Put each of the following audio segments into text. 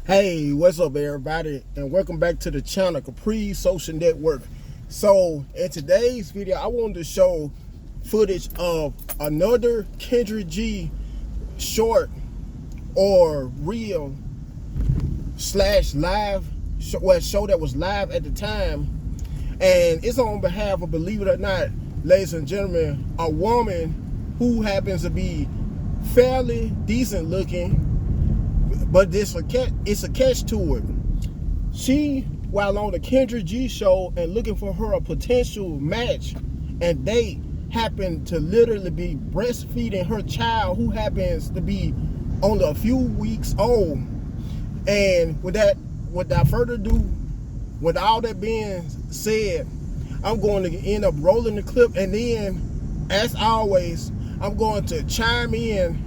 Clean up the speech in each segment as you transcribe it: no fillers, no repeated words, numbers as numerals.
Hey, what's up, everybody, and welcome back to the channel Capri Social Network. So in today's video, I wanted to show footage of another Kendra G short or reel slash live show that was live at the time, and it's on behalf of, believe it or not, ladies and gentlemen, a woman who happens to be fairly decent looking, but it's a catch to it. She, while on the Kendra G Show and looking for her a potential match and date, happened to literally be breastfeeding her child, who happens to be only a few weeks old. And without further ado, with all that being said, I'm going to end up rolling the clip, and then, as always, I'm going to chime in.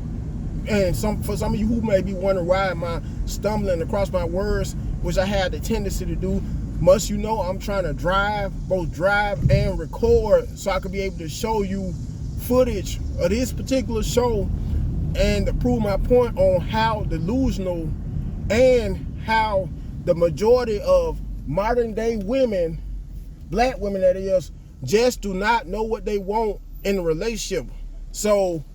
And for some of you who may be wondering why am I stumbling across my words, which I had the tendency to do, must you know I'm trying to both drive and record, so I could be able to show you footage of this particular show and to prove my point on how delusional and how the majority of modern day women, black women that is, just do not know what they want in a relationship. So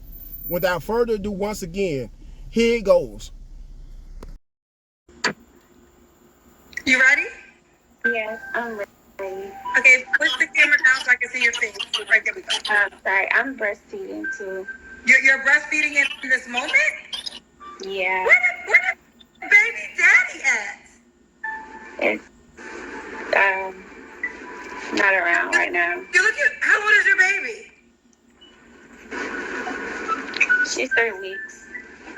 without further ado, once again, here it goes. You ready? Yes, I'm ready. Okay, push the camera down so I can see your face. Right, there we go. Sorry, I'm breastfeeding too. You're breastfeeding in this moment? Yeah. Where the baby daddy at? It's not around right now. You look at, how old is your baby? She's 3 weeks.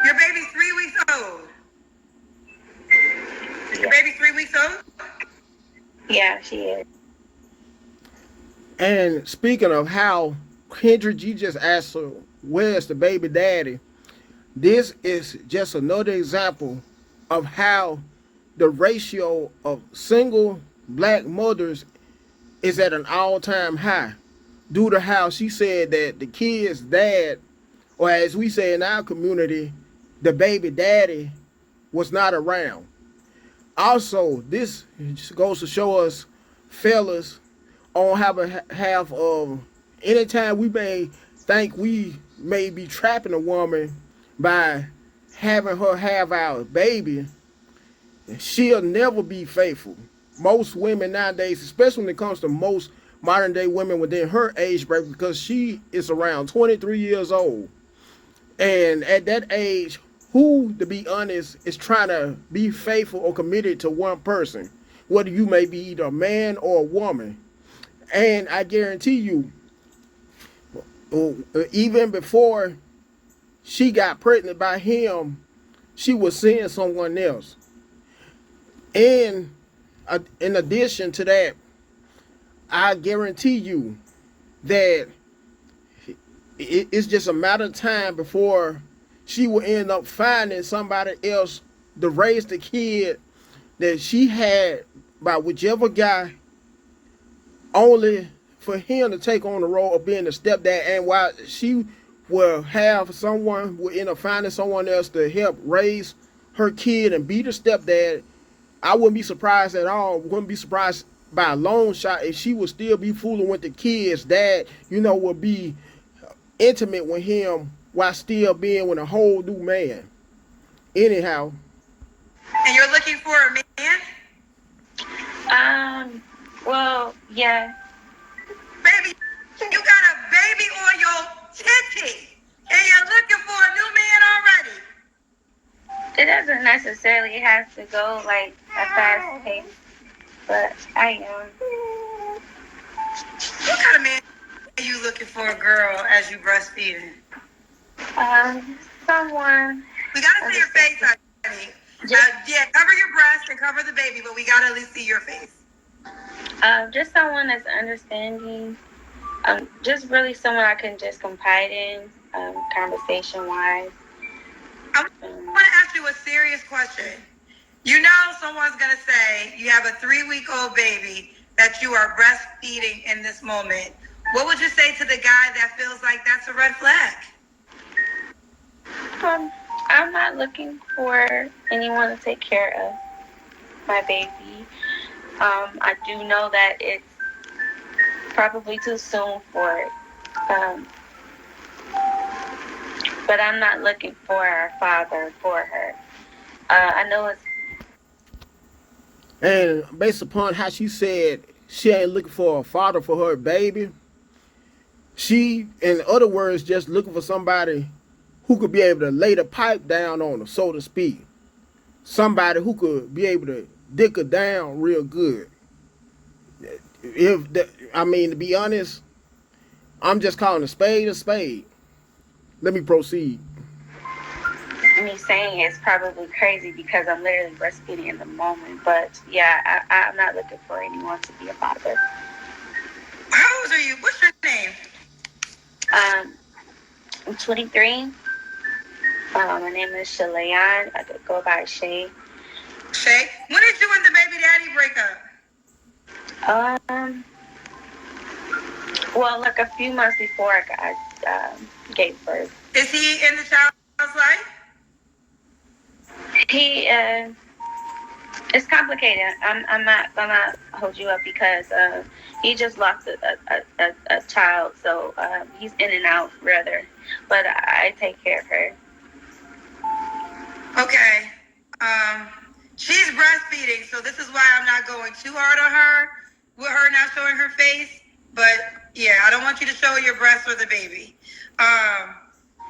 Your baby's 3 weeks old. Your Yeah. baby 3 weeks old? Yeah, she is. And speaking of how Kendra G just asked her, where's the baby daddy? This is just another example of how the ratio of single black mothers is at an all-time high, due to how she said that the kid's dad, or as we say in our community, the baby daddy, was not around. Also, this just goes to show us, fellas, on behalf of anytime we may think we may be trapping a woman by having her have our baby, she'll never be faithful. Most women nowadays, especially when it comes to most modern day women within her age bracket, because she is around 23 years old. And at that age, who, to be honest, is trying to be faithful or committed to one person, whether you may be either a man or a woman. And I guarantee you, even before she got pregnant by him, she was seeing someone else. And in addition to that, I guarantee you that it's just a matter of time before she will end up finding somebody else to raise the kid that she had by whichever guy, only for him to take on the role of being the stepdad. And while she will end up finding someone else to help raise her kid and be the stepdad, I wouldn't be surprised at all. Wouldn't be surprised by a long shot if she would still be fooling with the kid's dad, would be intimate with him while still being with a whole new man. Anyhow. And you're looking for a man? Well, yeah. Baby, you got a baby on your titty, and you're looking for a new man already. It doesn't necessarily have to go like a fast pace, but I am. What kind of man are you looking for, a girl, as you breastfeeding? Someone. We gotta see your face, honey. Yeah, cover your breast and cover the baby, but we gotta at least see your face. Just someone that's understanding. Just really someone I can just confide in, conversation-wise. I want to ask you a serious question. You know someone's going to say you have a 3-week-old baby that you are breastfeeding in this moment. What would you say to the guy that feels like that's a red flag? I'm not looking for anyone to take care of my baby. I do know that it's probably too soon for it. But I'm not looking for a father for her. I know it's. And based upon how she said she ain't looking for a father for her baby, she, in other words, just looking for somebody who could be able to lay the pipe down on her, so to speak. Somebody who could be able to dick her down real good. To be honest, I'm just calling a spade a spade. Let me proceed. Me saying it's probably crazy because I'm literally breastfeeding in the moment. But yeah, I'm not looking for anyone to be a father. How old are you? What's your name? I'm 23. My name is Shalayan. I could go by Shay. Shay? When did you and the baby daddy break up? Well, like a few months before I gave birth. Is he in the child's life? He it's complicated. I'm not gonna hold you up because he just lost a child, so he's in and out rather. But I take care of her. Okay. She's breastfeeding, so this is why I'm not going too hard on her with her not showing her face. But yeah, I don't want you to show your breast or the baby.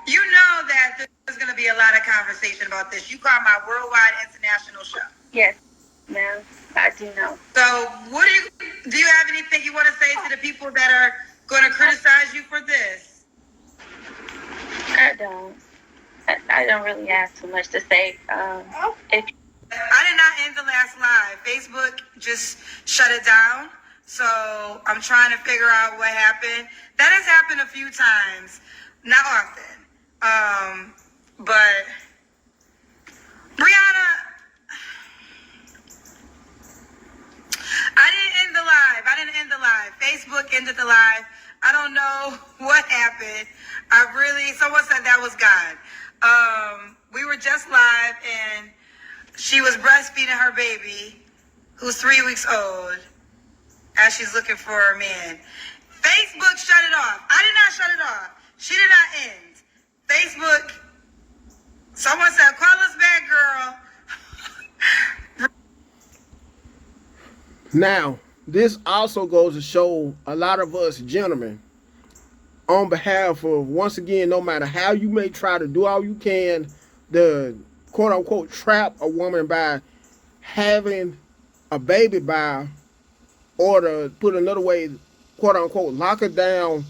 You know that there's going to be a lot of conversation about this. You call my worldwide international show. Yes, ma'am. I do know. So, do you have anything you want to say to the people that are going to criticize you for this? I don't. I don't really have too much to say. If I did not end the last live. Facebook just shut it down. So I'm trying to figure out what happened. That has happened a few times. Not often. But Brianna, I didn't end the live. Facebook ended the live. I don't know what happened. Someone said that was God. We were just live and she was breastfeeding her baby, who's 3 weeks old, as she's looking for a man. Facebook shut it off. I did not shut it off. She did not end. Facebook, someone said, call us back, girl. Now, this also goes to show a lot of us gentlemen, on behalf of, once again, no matter how you may try to do all you can, the quote-unquote trap a woman by having a baby by, or to put another way, quote-unquote, lock her down,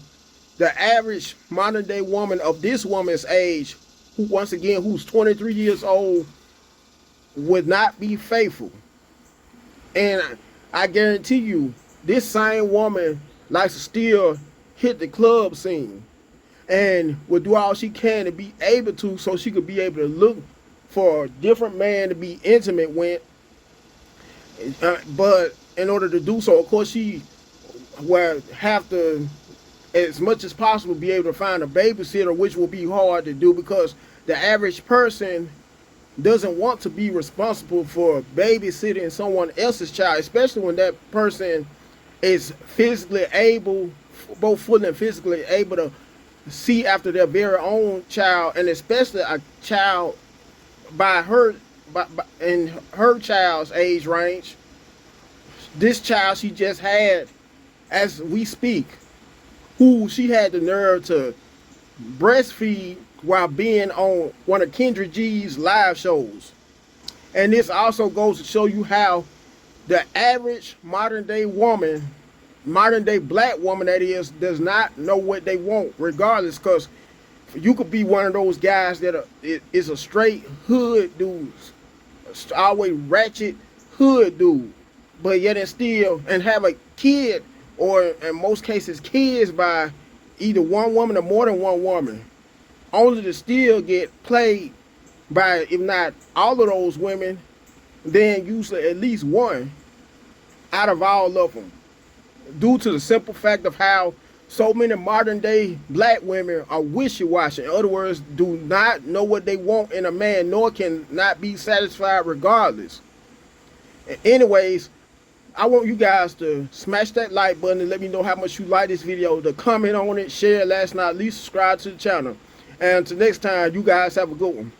the average modern-day woman of this woman's age, who, once again, who's 23 years old, would not be faithful. And I guarantee you, this same woman likes to still hit the club scene and will do all she can to be able to, so she could be able to look for a different man to be intimate with. But in order to do so, of course, she will have to, as much as possible, be able to find a babysitter, which will be hard to do because the average person doesn't want to be responsible for babysitting someone else's child, especially when that person is physically able, both fully and physically able to see after their very own child, and especially a child in her child's age range. This child she just had, as we speak, who she had the nerve to breastfeed while being on one of Kendra G's live shows. And this also goes to show you how the average modern day woman, modern day black woman that is, does not know what they want, regardless, because you could be one of those guys that is a straight hood dude, always ratchet hood dude, but yet and still, and have a kid, or in most cases kids, by either one woman or more than one woman, only to still get played by, if not all of those women, then usually at least one out of all of them, due to the simple fact of how So many modern day black women are wishy-washy. In other words, do not know what they want in a man, nor can not be satisfied regardless. And anyways, I want you guys to smash that like button and let me know how much you like this video. To comment on it, share, last not least, subscribe to the channel. And until next time, you guys have a good one.